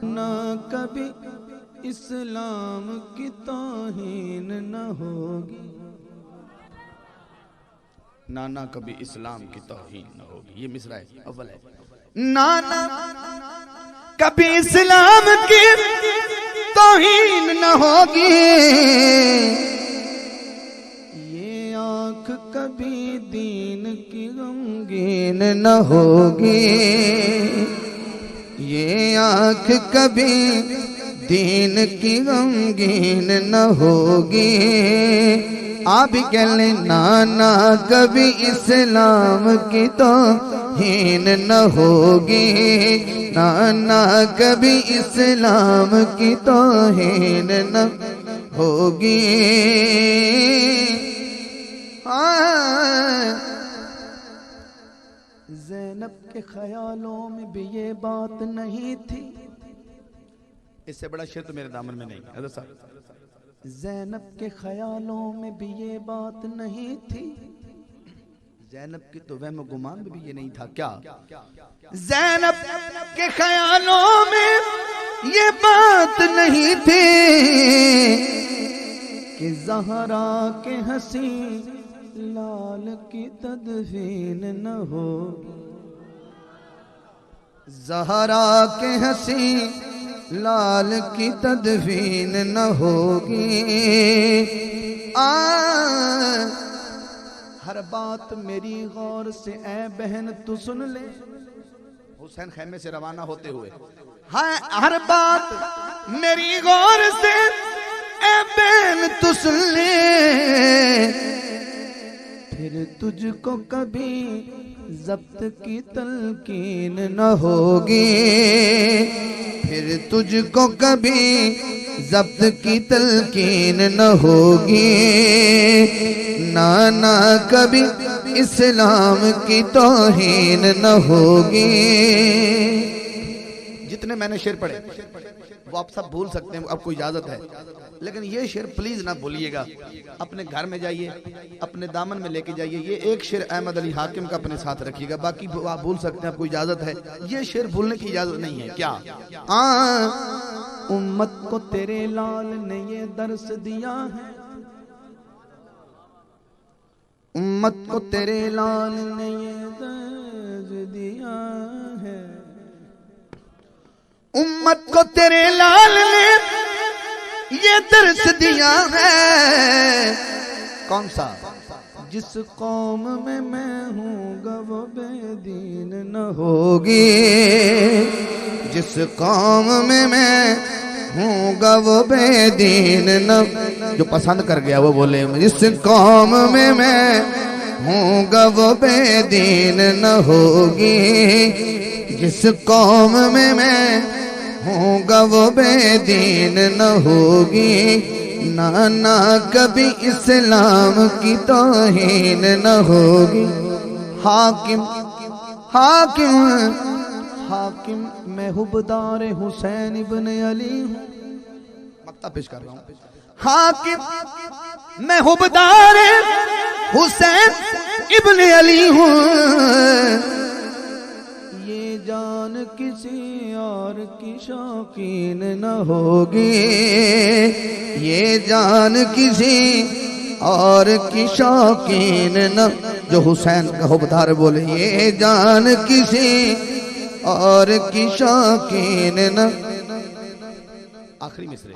ना कभी इस्लाम की तौहीन न होगी, नाना कभी इस्लाम की तौहीन न होगी। ये मिसरा है अव्वल है। नाना कभी इस्लाम की तौहीन न होगी, ये आँख कभी दीन की गमगीन न होगी, ये आँख कभी दीन की गमगीन न होगी। आप कहले नाना कभी इस्लाम की तौहीन न होगी, नाना कभी इस्लाम की तौहीन न होगी। ज़ैनब के ख्यालों में भी ये बात नहीं थी, इससे बड़ा शेर तो मेरे दामन में नहीं है साहब। ज़ैनब के ख्यालों में भी ये बात नहीं थी, ज़ैनब की तो वहम गुमान में भी ये नहीं था। क्या ज़ैनब के ख्यालों में ये बात नहीं थी कि ज़हरा के हंसी लाल की तदफीन न हो, ज़हरा के हंसी लाल की तदफीन न होगी। हर बात मेरी गौर से ऐ बहन तू सुन ले, हुसैन खैमे से रवाना होते हुए हर बात मेरी गौर से ऐ बहन तू सुन ले, फिर तुझको कभी जब्त की तलकीन न होगी, फिर तुझको कभी जब्त की तलकीन न होगी। नाना कभी इस्लाम की तौहीन न होगी। जितने मैंने शेर पढ़े वो आप सब भूल सकते हैं, आपको इजाजत है, लेकिन ये शेर प्लीज ना भूलिएगा। अपने घर में जाइए, अपने दामन में लेके जाइए। ये एक शेर अहमद अली हाकिम का अपने साथ रखिएगा, बाकी आप भूल सकते हैं, आपको इजाजत है। ये शेर भूलने की इजाजत नहीं है। क्या उम्मत को तेरे लाल ने ये दर्स दिया है, उम्मत को तेरे लाल ने ये दर्स दिया है, उम्मत को तेरे लाल ने ये दर्स दिया है। कौन सा? जिस कौम में मैं हूँगा वो बेदीन न होगी, जिस कौम में मैं हूँगा वो बेदीन न, जो पसंद कर गया वो बोले जिस कौम में मैं हूँगा वो बेदीन न होगी, जिस कौम में मैं हूँगा वो बेदीन न होगी। नाना कभी इस्लाम की तौहीन न होगी। हाकिम हाकिम हाकिम मैं हुबदार हुसैन इब्न अली हूँ, मक्ता पेश कर रहा हूँ। हाकिम मैं हुबदार हुसैन इब्न अली हूँ, ये जान किसी और की शौकीन न होगी, ये जान किसी और की शौकीन न, जो हुसैन का हुबदार बोले ये जान किसी और की शौकीन न। आखिरी मिसरे